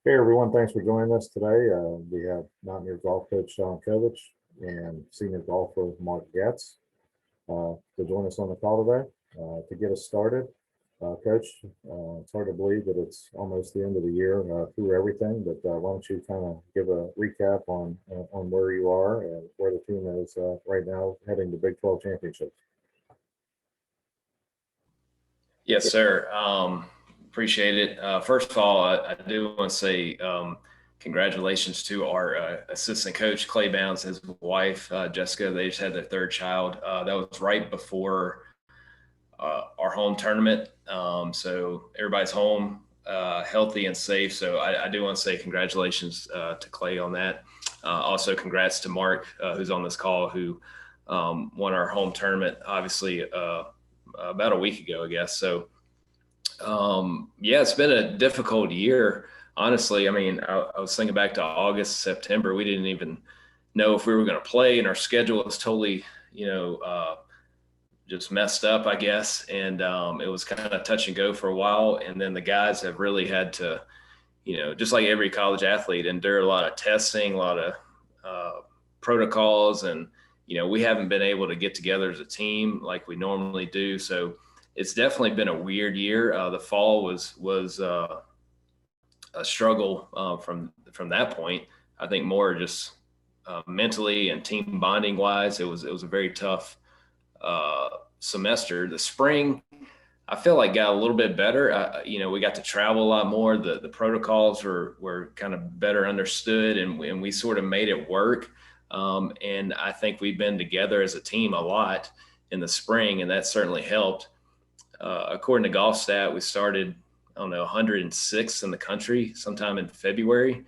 Hey everyone, thanks for joining us today. We have Mountaineer golf coach Sean Covich and senior golfer Mark Goetz to join us on the call today. To get us started, Coach, it's hard to believe that it's almost the end of the year through everything, but why don't you kind of give a recap on where you are and where the team is right now heading to Big 12 championship. Yes, sir. Appreciate it. First of all, I do want to say congratulations to our assistant coach, Clay Bounds, his wife, Jessica. They just had their third child. That was right before our home tournament. So everybody's home, healthy and safe. So I do want to say congratulations to Clay on that. Also, congrats to Mark, who's on this call, who won our home tournament, obviously, about a week ago, I guess. So, yeah, it's been a difficult year, honestly. I mean, I was thinking back to August, September. We didn't even know if we were going to play, and our schedule was totally, just messed up, I guess. And it was kind of touch and go for a while. And then the guys have really had to, just like every college athlete, endure a lot of testing, a lot of protocols, and we haven't been able to get together as a team like we normally do. So it's definitely been a weird year. The fall was a struggle from that point. I think more just mentally and team bonding wise, it was a very tough semester. The spring, I feel like got a little bit better. We got to travel a lot more. The protocols were kind of better understood, and we sort of made it work. And I think we've been together as a team a lot in the spring, and that certainly helped. According to GolfStat, we started, I don't know, 106th in the country sometime in February.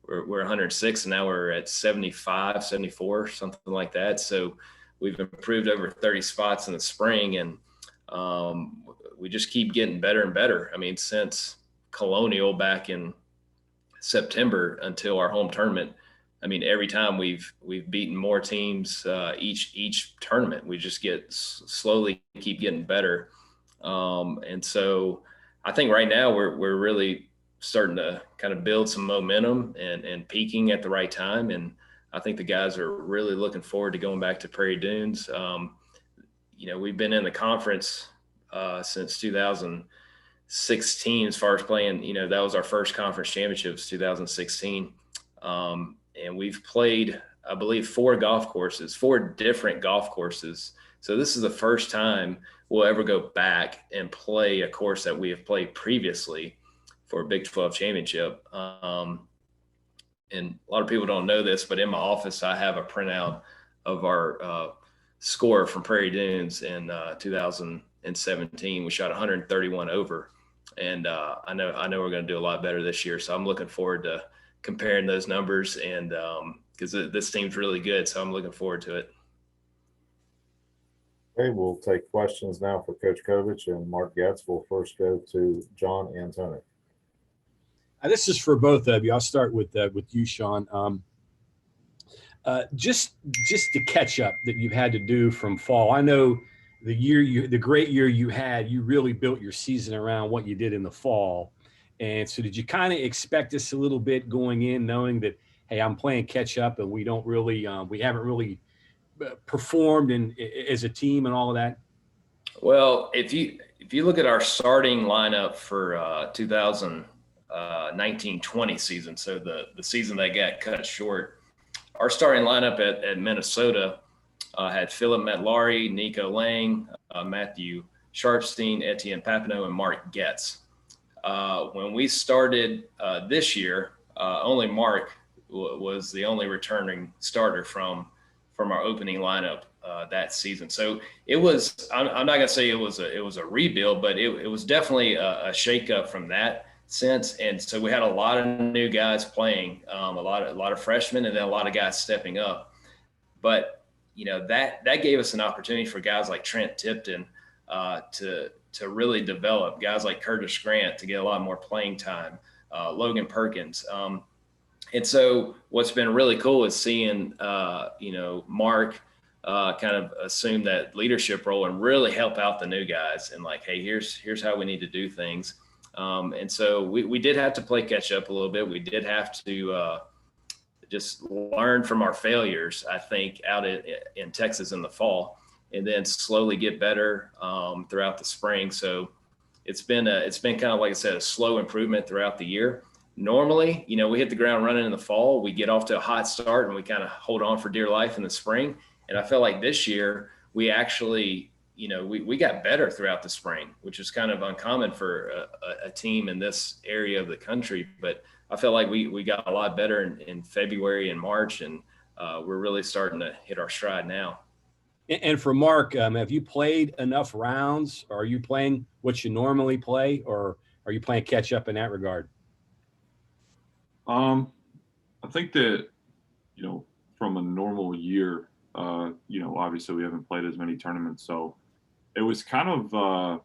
We're 106, and now we're at 75, 74, something like that. So we've improved over 30 spots in the spring, and we just keep getting better and better. I mean, since Colonial back in September until our home tournament, I mean, every time we've beaten more teams each tournament. We just slowly keep getting better, and so I think right now we're really starting to kind of build some momentum and peaking at the right time. And I think the guys are really looking forward to going back to Prairie Dunes. We've been in the conference since 2016 as far as playing. That was our first conference championships, 2016. And we've played, I believe, four different golf courses. So this is the first time we'll ever go back and play a course that we have played previously for a Big 12 championship. And a lot of people don't know this, but in my office, I have a printout of our score from Prairie Dunes in 2017. We shot 131 over. And I know we're going to do a lot better this year. So I'm looking forward to comparing those numbers, and because this team's really good, so I'm looking forward to it. Okay, we'll take questions now for Coach Covich and Mark Goetz. We'll first go to John Antonic. This is for both of you. I'll start with you, Sean. Just the catch up that you've had to do from fall. I know the great year you had, you really built your season around what you did in the fall. And so did you kind of expect this a little bit going in, knowing that, hey, I'm playing catch up and we haven't really performed as a team and all of that? Well, if you look at our starting lineup for 2019-20 season, so the season that got cut short, our starting lineup at Minnesota had Philip Metlari, Nico Lang, Matthew Sharpstein, Etienne Papineau, and Mark Goetz. When we started this year, only Mark was the only returning starter from our opening lineup that season. So it was, I'm not gonna say it was a rebuild, but it was definitely a shakeup from that sense. And so we had a lot of new guys playing, a lot of freshmen, and then a lot of guys stepping up. But that gave us an opportunity for guys like Trent Tipton to really develop, guys like Curtis Grant to get a lot more playing time, Logan Perkins. And so what's been really cool is seeing, Mark kind of assume that leadership role and really help out the new guys and like, hey, here's how we need to do things. And so we did have to play catch up a little bit. We did have to just learn from our failures, I think, out in Texas in the fall, and then slowly get better throughout the spring. So it's been kind of, like I said, a slow improvement throughout the year. Normally, we hit the ground running in the fall, we get off to a hot start, and we kind of hold on for dear life in the spring. And I felt like this year we actually, we got better throughout the spring, which is kind of uncommon for a team in this area of the country. But I felt like we got a lot better in February and March, and we're really starting to hit our stride now. And for Mark, have you played enough rounds? Or are you playing what you normally play, or are you playing catch up in that regard? I think that, from a normal year, obviously we haven't played as many tournaments, so it was kind of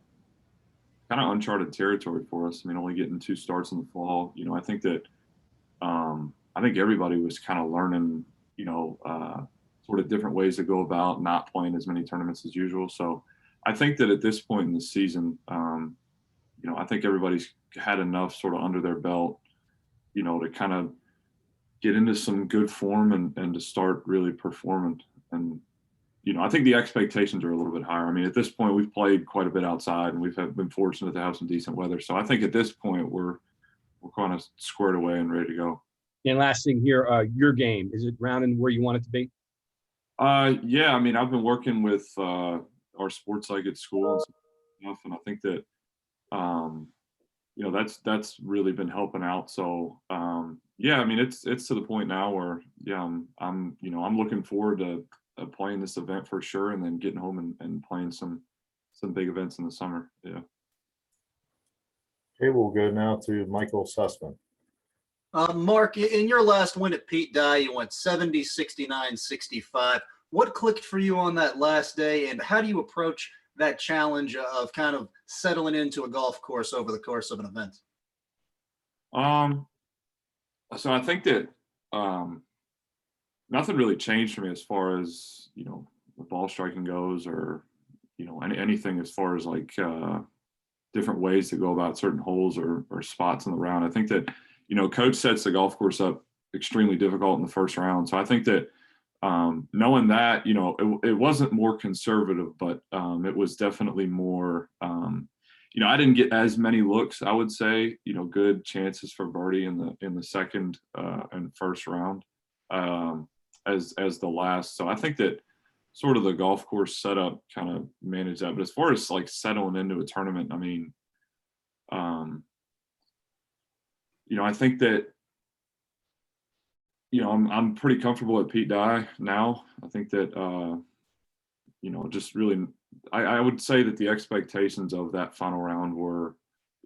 uncharted territory for us. I mean, only getting 2 starts in the fall. I think that I think everybody was kind of learning, sort of different ways to go about not playing as many tournaments as usual. So I think that at this point in the season, I think everybody's had enough sort of under their belt, to kind of get into some good form and to start really performing. And, I think the expectations are a little bit higher. I mean, at this point, we've played quite a bit outside, and we've been fortunate to have some decent weather. So I think at this point, we're kind of squared away and ready to go. And last thing here, your game, is it rounding where you want it to be? Yeah, I mean, I've been working with our sports psych at school and stuff, and I think that that's really been helping out. So yeah, I mean, it's to the point now where I'm looking forward to playing this event for sure, and then getting home and playing some big events in the summer. Yeah. Okay, we'll go now to Michael Sussman. Mark, in your last win at Pete Dye, you went 70, 69, 65. What clicked for you on that last day, and how do you approach that challenge of kind of settling into a golf course over the course of an event? So I think that nothing really changed for me as far as, the ball striking goes, or, anything as far as like different ways to go about certain holes or spots in the round. I think that, coach sets the golf course up extremely difficult in the first round. So I think that knowing that, it wasn't more conservative, but it was definitely more, I didn't get as many looks, I would say, good chances for birdie in the second and first round as the last. So I think that sort of the golf course setup kind of managed that. But as far as like settling into a tournament, I mean, I think that, I'm pretty comfortable at Pete Dye now. I think that, just really, I would say that the expectations of that final round were,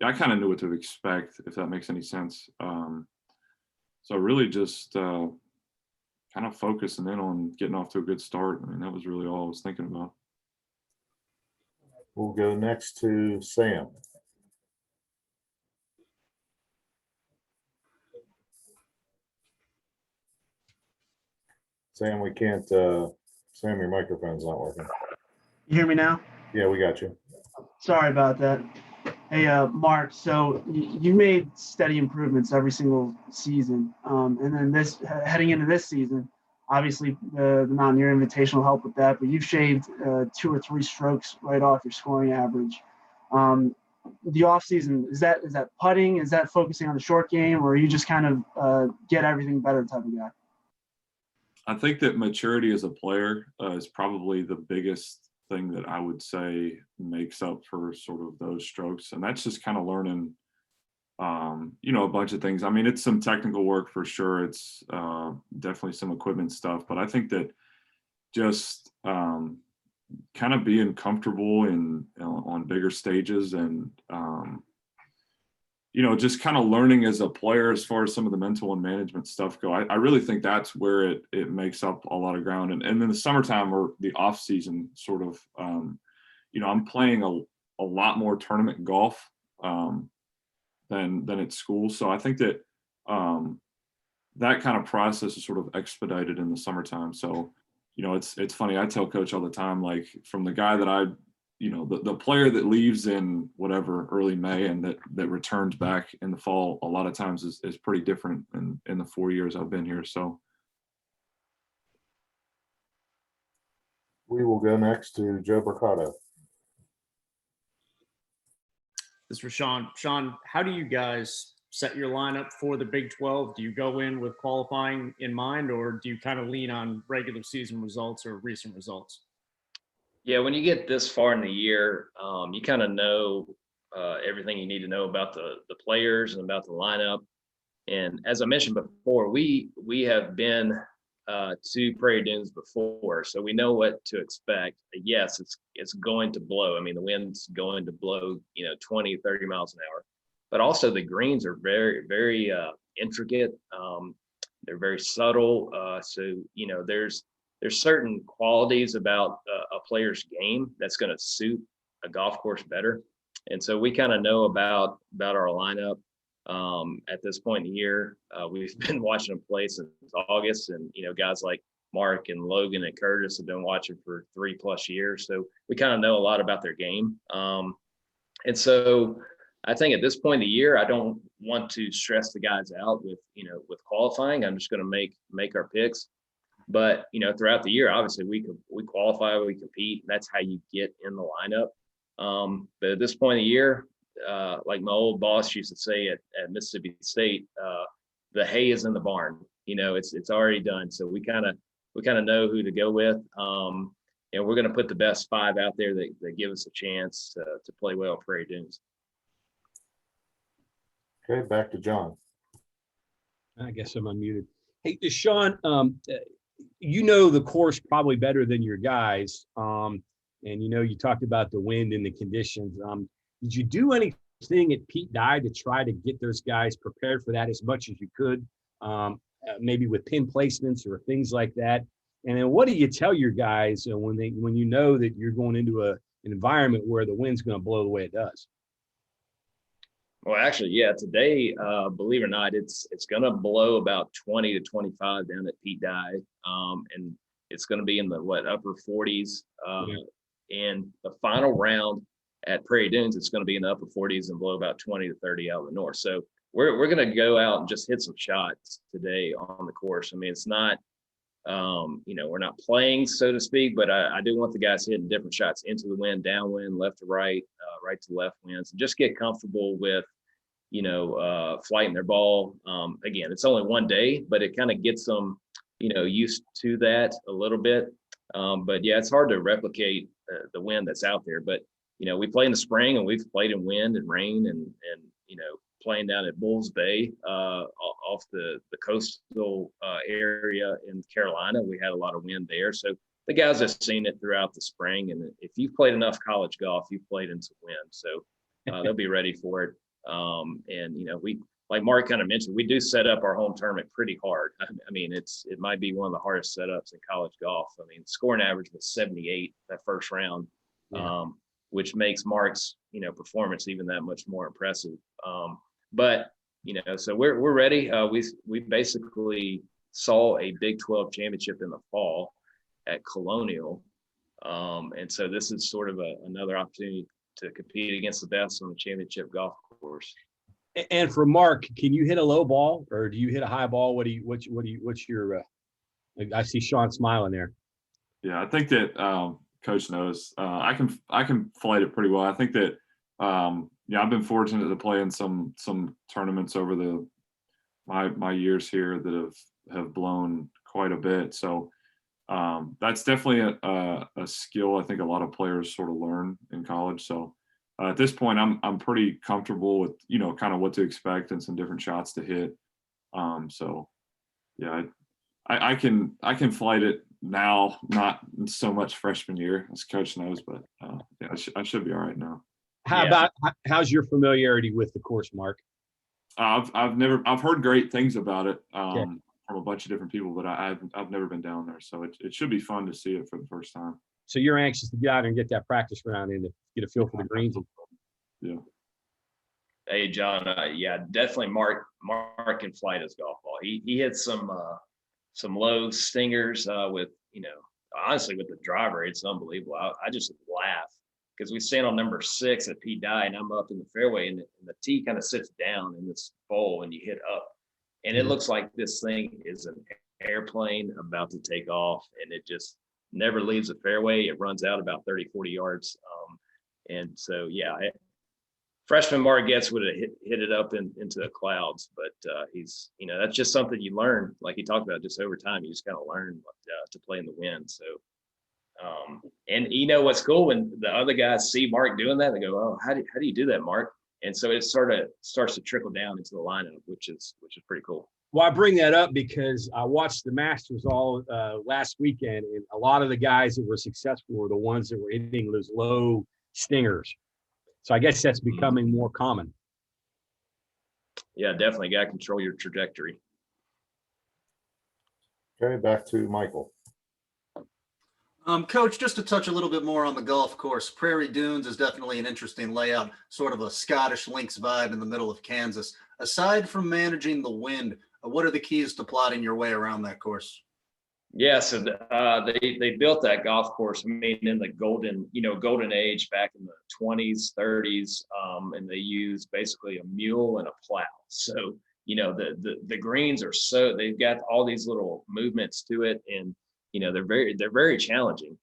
I kind of knew what to expect, if that makes any sense. So really just kind of focusing in on getting off to a good start. I mean, that was really all I was thinking about. We'll go next to Sam. Sam, we can't, Sam, your microphone's not working. You hear me now? Yeah, we got you. Sorry about that. Hey, Mark, so you made steady improvements every single season. And then heading into this season, obviously the Mountaineer Invitational helped with that, but you've shaved 2 or 3 strokes right off your scoring average. The offseason, is that putting? Is that focusing on the short game, or are you just kind of get everything better type of guy? I think that maturity as a player is probably the biggest thing that I would say makes up for sort of those strokes. And that's just kind of learning, a bunch of things. I mean, it's some technical work for sure. It's definitely some equipment stuff, but I think that just kind of being comfortable on bigger stages and, just kind of learning as a player as far as some of the mental and management stuff go. I really think that's where it makes up a lot of ground. And in the summertime or the off season sort of, I'm playing a lot more tournament golf than at school. So I think that that kind of process is sort of expedited in the summertime. So, it's funny. I tell coach all the time, like from the guy that I the player that leaves in whatever early May and that returns back in the fall a lot of times is pretty different in the 4 years I've been here. So We will go next to Joe Mercado. This is for Sean. Sean, how do you guys set your lineup for the Big 12? Do you go in with qualifying in mind, or do you kind of lean on regular season results or recent results? Yeah, when you get this far in the year, you kind of know everything you need to know about the players and about the lineup. And as I mentioned before, we have been to Prairie Dunes before, so we know what to expect. Yes, it's going to blow. I mean, the wind's going to blow, 20, 30 miles an hour. But also the greens are very, very intricate. They're very subtle. So, there's certain qualities about a player's game that's going to suit a golf course better. And so we kind of know about our lineup at this point in the year. We've been watching them play since August, and guys like Mark and Logan and Curtis have been watching for 3+ years. So we kind of know a lot about their game. And so I think at this point in the year, I don't want to stress the guys out with qualifying. I'm just going to make our picks. But throughout the year, obviously we qualify, we compete. That's how you get in the lineup. But at this point of the year, like my old boss used to say at Mississippi State, the hay is in the barn. It's already done. So we kind of know who to go with. We're going to put the best 5 out there that give us a chance to play well at Prairie Dunes. Okay, back to John. I guess I'm unmuted. Hey, Sean, the course probably better than your guys. And you talked about the wind and the conditions. Did you do anything at Pete Dye to try to get those guys prepared for that as much as you could? Maybe with pin placements or things like that. And then what do you tell your guys when you know that you're going into an environment where the wind's going to blow the way it does? Well, actually, yeah, today, believe it or not, it's going to blow about 20 to 25 down at Pete Dye. And it's going to be in the upper 40s. And the final round at Prairie Dunes, it's going to be in the upper 40s and blow about 20 to 30 out of the north. So we're going to go out and just hit some shots today on the course. I mean, it's not, we're not playing, so to speak, but I do want the guys hitting different shots into the wind, downwind, left to right, right to left winds, and just get comfortable with, flighting their ball. Again, it's only one day, but it kind of gets them, used to that a little bit. But yeah, it's hard to replicate the wind that's out there. But, we play in the spring and we've played in wind and rain and playing down at Bulls Bay off the coastal area in Carolina. We had a lot of wind there. So the guys have seen it throughout the spring. And if you've played enough college golf, you've played in some wind. So they'll be ready for it. We, like Mark kind of mentioned, we do set up our home tournament pretty hard. I mean, it might be one of the hardest setups in college golf. I mean, scoring average was 78 that first round, which makes Mark's, performance even that much more impressive. But so we're ready. We basically saw a Big 12 championship in the fall at Colonial. And so this is sort of another opportunity to compete against the best on the championship golf course. And for Mark, can you hit a low ball or do you hit a high ball? What's your, I see Sean smiling there. Yeah, I think that Coach knows I can flight it pretty well. I think that, I've been fortunate to play in some tournaments over my years here that have blown quite a bit. So that's definitely a skill I think a lot of players sort of learn in college. So at this point, I'm pretty comfortable with kind of what to expect and some different shots to hit. So yeah, I can flight it now, not so much freshman year, as Coach knows, but yeah, I should be all right now. How's your familiarity with the course, Mark? I've heard great things about it from a bunch of different people, but I've never been down there, so it should be fun to see it for the first time. So you're anxious to get out and get that practice round in to get a feel for the greens. Yeah. Hey, John. Yeah, definitely. Mark can flight his golf ball. He hit some low stingers with honestly with the driver. It's unbelievable. I just laugh because we stand on number 6 at Pete Dye, and I'm up in the fairway, and the tee kind of sits down in this bowl, and you hit up, and it looks like this thing is an airplane about to take off, and it just never leaves the fairway. It runs out about 30, 40 yards. And so, yeah, freshman Mark Goetz would have hit it up into the clouds, but he's, that's just something you learn, like he talked about, just over time. You just kind of learn to play in the wind. So, and what's cool, when the other guys see Mark doing that, they go, "Oh, how do you do that, Mark?" And so it sort of starts to trickle down into the lineup, which is pretty cool. Well, I bring that up because I watched the Masters all last weekend, and a lot of the guys that were successful were the ones that were hitting those low stingers. So I guess that's becoming more common. Yeah, definitely got to control your trajectory. Okay, back to Michael. Coach, just to touch a little bit more on the golf course, Prairie Dunes is definitely an interesting layout, sort of a Scottish links vibe in the middle of Kansas. Aside from managing the wind, what are the keys to plotting your way around that course? Yeah, so they built that golf course, in the golden age back in the 20s, 30s, and they used basically a mule and a plow. So the greens are they've got all these little movements to it, and they're very challenging.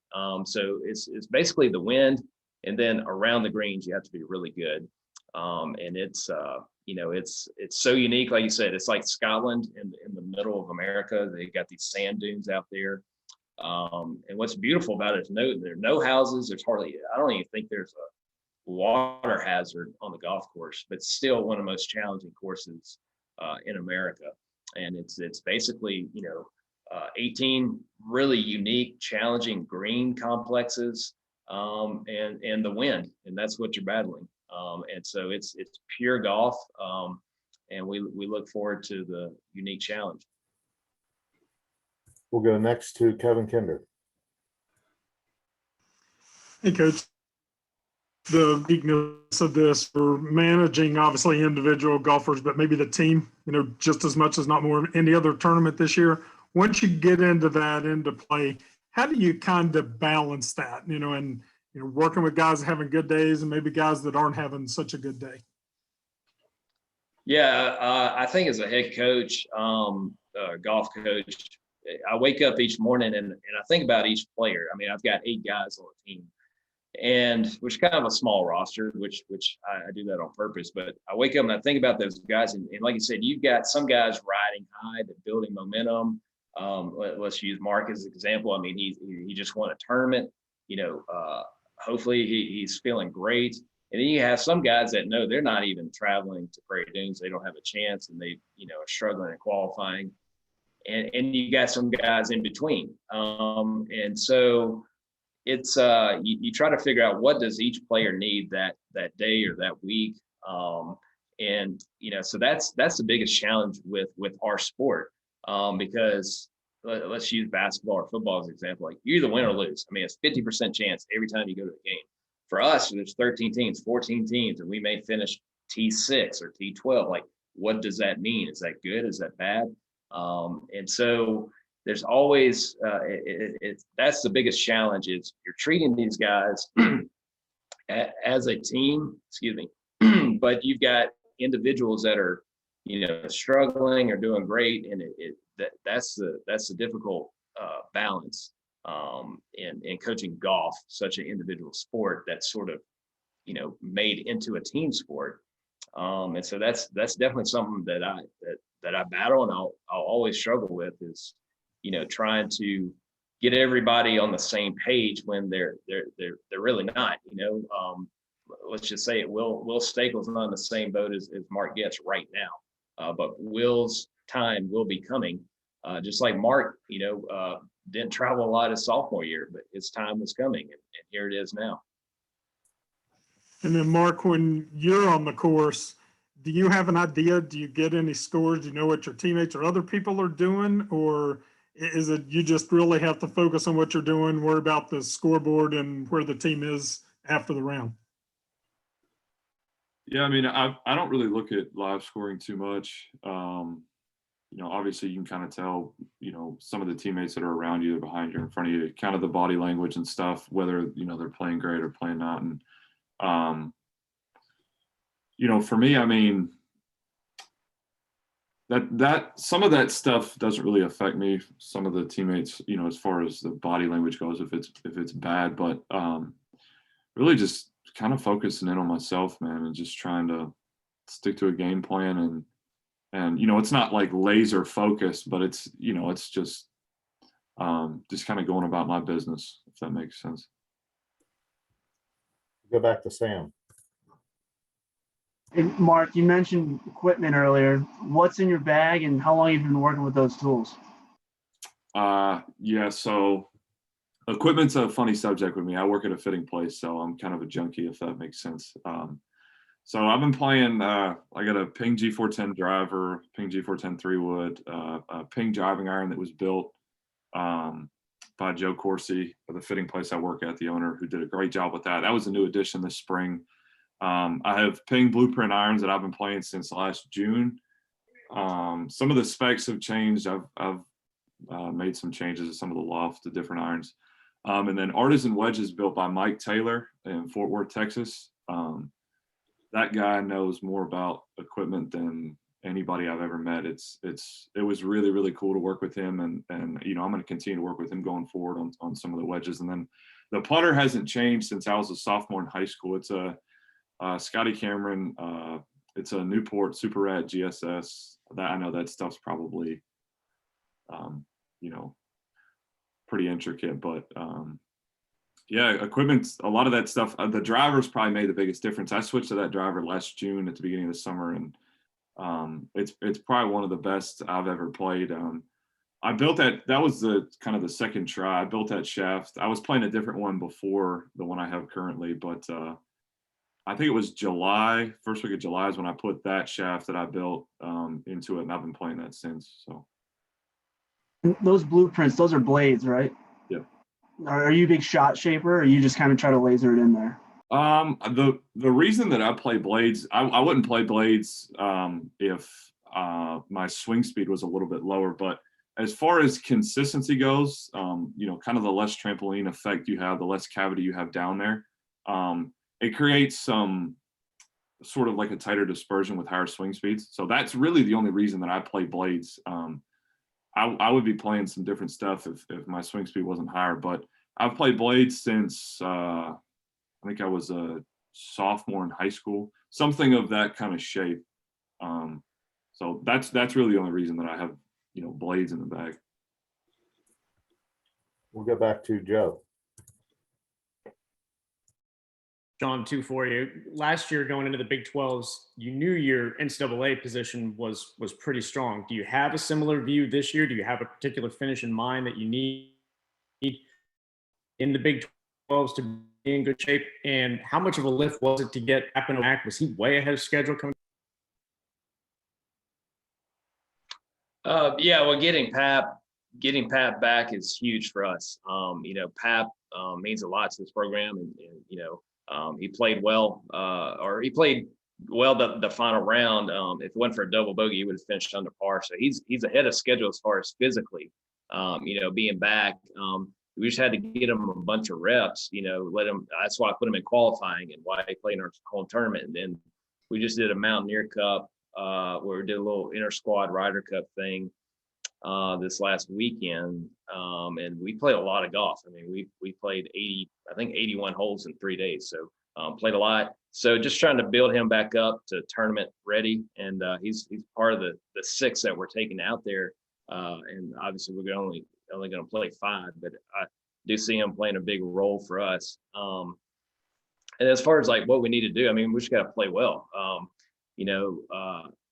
So it's basically the wind, and then around the greens you have to be really good. And it's so unique, like you said. It's like Scotland in the middle of America. They got these sand dunes out there, and what's beautiful about it is there are no houses. I don't even think there's a water hazard on the golf course, but still one of the most challenging courses in America. And it's basically 18 really unique, challenging green complexes, and the wind, and that's what you're battling. And so it's pure golf, and we look forward to the unique challenge. We'll go next to Kevin Kinder. Hey, Coach. The weakness of this for managing, obviously, individual golfers, but maybe the team, just as much as not more any other tournament this year. Once you get into play, how do you kind of balance that, and working with guys having good days and maybe guys that aren't having such a good day? Yeah, I think as a head coach, golf coach, I wake up each morning and I think about each player. I've got 8 guys on the team, and which is kind of a small roster, which I do that on purpose. But I wake up and I think about those guys, and like you said, you've got some guys riding high, that building momentum. Let's use Mark as an example. He just won a tournament. Hopefully he's feeling great. And then you have some guys that know they're not even traveling to Prairie Dunes. They don't have a chance, and they are struggling in qualifying. And you got some guys in between. And so it's you try to figure out what does each player need that day or that week. And so that's the biggest challenge with our sport. Because let's use basketball or football as an example. Like, you either win or lose. It's 50% chance every time you go to a game. For us, there's 13 teams, 14 teams, and we may finish T6 or T12. Like, what does that mean? Is that good? Is that bad? And so there's always that's the biggest challenge, is you're treating these guys as a team. Excuse me, but you've got individuals that are struggling or doing great, and that's the difficult balance in coaching golf, such an individual sport that's sort of made into a team sport. And so that's definitely something that I battle, and I'll always struggle with, is trying to get everybody on the same page when they're really not. Let's just say it. Will Staples not in the same boat as Mark Goetz right now, but Will's time will be coming. Just like Mark, didn't travel a lot his sophomore year, but his time was coming, and here it is now. And then, Mark, when you're on the course, do you have an idea? Do you get any scores? Do you know what your teammates or other people are doing? Or is it you just really have to focus on what you're doing, worry about the scoreboard and where the team is after the round? Yeah, I don't really look at live scoring too much. obviously you can kind of tell, some of the teammates that are around you, behind you, in front of you, kind of the body language and stuff, whether, they're playing great or playing not. And, for me, I mean, that some of that stuff doesn't really affect me. Some of the teammates, as far as the body language goes, if it's bad, but really just kind of focusing in on myself, man, and just trying to stick to a game plan. And it's not like laser focused, but it's it's just kind of going about my business, if that makes sense. Go back to Sam. Hey, Mark, you mentioned equipment earlier. What's in your bag and how long have you been working with those tools? Yeah, so equipment's a funny subject with me. I work at a fitting place, so I'm kind of a junkie, if that makes sense. So I've been playing, I got a Ping G410 driver, Ping G410 3-wood, a Ping driving iron that was built by Joe Corsi, the fitting place I work at, the owner, who did a great job with that. That was a new addition this spring. I have Ping blueprint irons that I've been playing since last June. Some of the specs have changed. I've made some changes to some of the loft, the different irons. And then Artisan wedges built by Mike Taylor in Fort Worth, Texas. That guy knows more about equipment than anybody I've ever met. It was really, really cool to work with him, and I'm going to continue to work with him going forward on some of the wedges. And then the putter hasn't changed since I was a sophomore in high school. It's a Scotty Cameron. It's a Newport Super Rad GSS. That I know that stuff's probably pretty intricate, but yeah, equipment's a lot of that stuff. The drivers probably made the biggest difference. I switched to that driver last June at the beginning of the summer, and it's probably one of the best I've ever played. I built that. That was the kind of the second try. I built that shaft. I was playing a different one before the one I have currently, but I think it was July, first week of July is when I put that shaft that I built into it, and I've been playing that since. So Those blueprints, those are blades, right? Yeah. Are you a big shot shaper, or you just kind of try to laser it in there? The reason that I play blades, I wouldn't play blades if my swing speed was a little bit lower. But as far as consistency goes, kind of the less trampoline effect you have, the less cavity you have down there, it creates some sort of like a tighter dispersion with higher swing speeds. So that's really the only reason that I play blades. I would be playing some different stuff if my swing speed wasn't higher, but I've played blades since I think I was a sophomore in high school, something of that kind of shape. So that's really the only reason that I have blades in the bag. We'll go back to Joe. John, two for you. Last year, going into the Big 12s, you knew your NCAA position was pretty strong. Do you have a similar view this year? Do you have a particular finish in mind that you need in the Big 12s to be in good shape? And how much of a lift was it to get Appanoak? Was he way ahead of schedule coming? Yeah, well, getting Pap back is huge for us. Pap means a lot to this program, and he played well, or he played well the final round. If it wasn't for a double bogey, he would have finished under par. So he's ahead of schedule as far as physically, being back. We just had to get him a bunch of reps, let him. That's why I put him in qualifying and why he played in our home tournament. And then we just did a Mountaineer Cup where we did a little inter squad Ryder Cup thing this last weekend, and we played a lot of golf. I mean, we played 81 holes in 3 days, so played a lot. So just trying to build him back up to tournament ready, and he's part of the 6 that we're taking out there. And obviously we're only going to play 5, but I do see him playing a big role for us. And as far as like what we need to do, I mean, we just got to play well.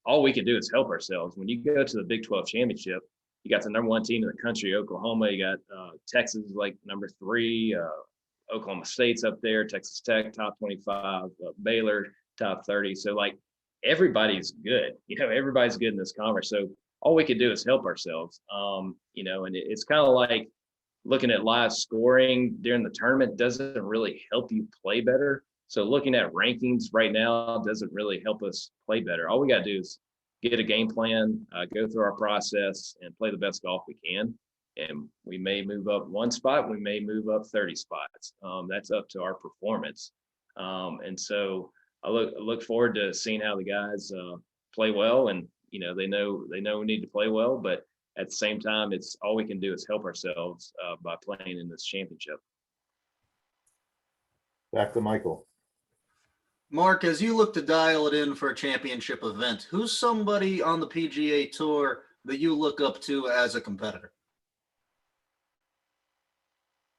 All we can do is help ourselves. When you go to the Big 12 championship, you got the #1 team in the country, Oklahoma. You got Texas like number 3. Oklahoma State's up there. Texas Tech top 25. Baylor top 30. So like everybody's good. Everybody's good in this conference. So all we can do is help ourselves. And it's kind of like looking at live scoring during the tournament doesn't really help you play better. So looking at rankings right now doesn't really help us play better. All we got to do is get a game plan, go through our process, and play the best golf we can. And we may move up one spot, we may move up 30 spots. That's up to our performance. And so I look forward to seeing how the guys play well. And they know we need to play well, but at the same time, it's all we can do is help ourselves by playing in this championship. Back to Michael. Mark, as you look to dial it in for a championship event, who's somebody on the PGA Tour that you look up to as a competitor?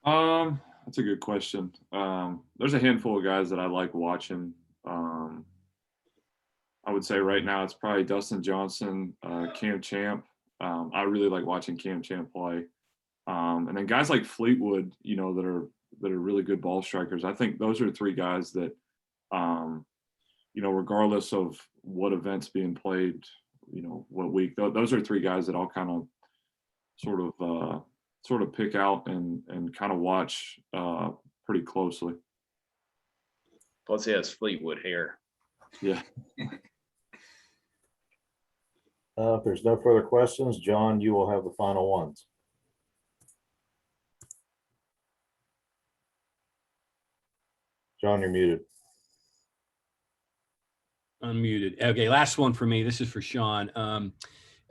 That's a good question. There's a handful of guys that I like watching. I would say right now it's probably Dustin Johnson, Cam Champ. I really like watching Cam Champ play. And then guys like Fleetwood, that are really good ball strikers. I think those are three guys that, regardless of what event's being played, what week, those are three guys that I'll kind of sort of pick out and kind of watch pretty closely. Plus he has Fleetwood hair. Yeah. If there's no further questions, John, you will have the final ones. John, you're muted. Unmuted. Okay, last one for me. This is for Sean.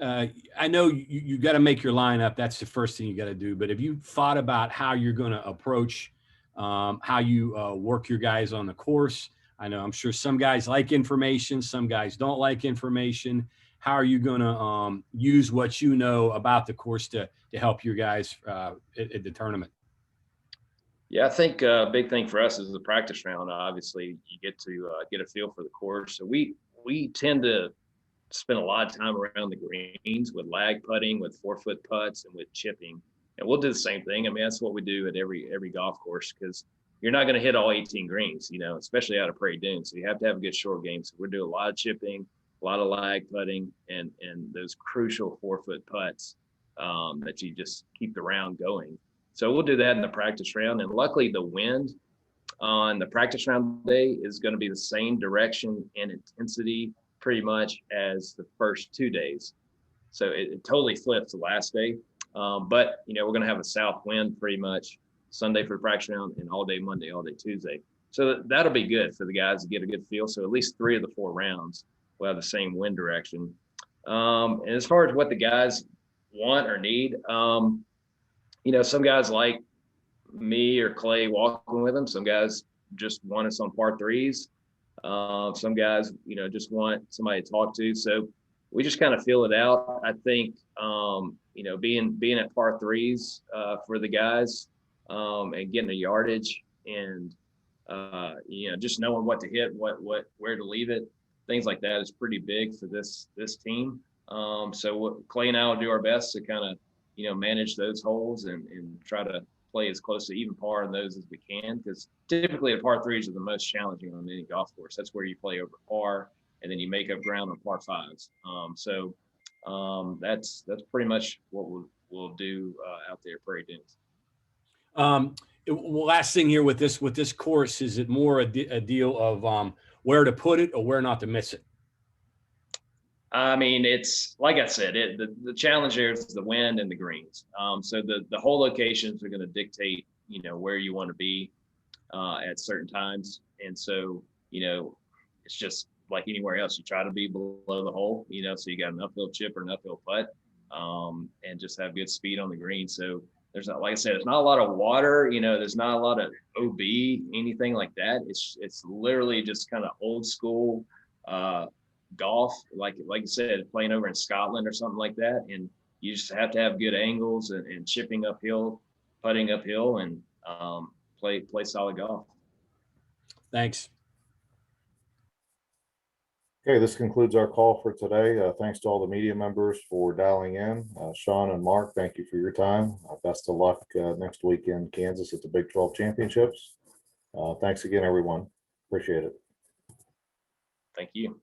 I know you got to make your lineup. That's the first thing you got to do. But have you thought about how you're going to approach how you work your guys on the course? I'm sure some guys like information, some guys don't like information. How are you going to use what you know about the course to help your guys at the tournament? Yeah, I think a big thing for us is the practice round. Obviously, you get to get a feel for the course. So we tend to spend a lot of time around the greens with lag putting, with 4-foot putts, and with chipping. And we'll do the same thing. That's what we do at every golf course, because you're not going to hit all 18 greens, especially out of Prairie Dunes. So you have to have a good short game. So we're doing a lot of chipping, a lot of lag putting, and those crucial 4-foot putts that you just keep the round going. So we'll do that in the practice round. And luckily the wind on the practice round day is going to be the same direction and intensity pretty much as the first 2 days. So it totally flips the last day. But, we're going to have a south wind pretty much Sunday for the practice round and all day Monday, all day Tuesday. So that'll be good for the guys to get a good feel. So at least 3 of the 4 rounds will have the same wind direction. And as far as what the guys want or need, some guys like me or Clay walking with them. Some guys just want us on par 3s. Some guys, just want somebody to talk to. So we just kind of feel it out. I think, being at par 3s for the guys and getting a yardage and, just knowing what to hit, where to leave it, things like that is pretty big for this team. So Clay and I will do our best to kind of, manage those holes and try to play as close to even par in those as we can, because typically the par 3s are the most challenging on any golf course. That's where you play over par and then you make up ground on par 5s. So that's pretty much what we'll do out there at Prairie Dunes. Well, last thing here with this course, is it more a deal of where to put it or where not to miss it? It's like I said, the challenge here is the wind and the greens. So the whole locations are going to dictate, where you want to be at certain times. And so, it's just like anywhere else. You try to be below the hole, so you got an uphill chip or an uphill putt, and just have good speed on the green. So there's not, like I said, there's not a lot of water, there's not a lot of OB, anything like that. It's literally just kind of old school golf, like you said, playing over in Scotland or something like that. And you just have to have good angles and chipping uphill, putting uphill, and play solid golf. Thanks. Okay, this concludes our call for today. Thanks to all the media members for dialing in. Sean and Mark, thank you for your time. Best of luck next week in Kansas at the Big 12 Championships. Thanks again, everyone. Appreciate it. Thank you.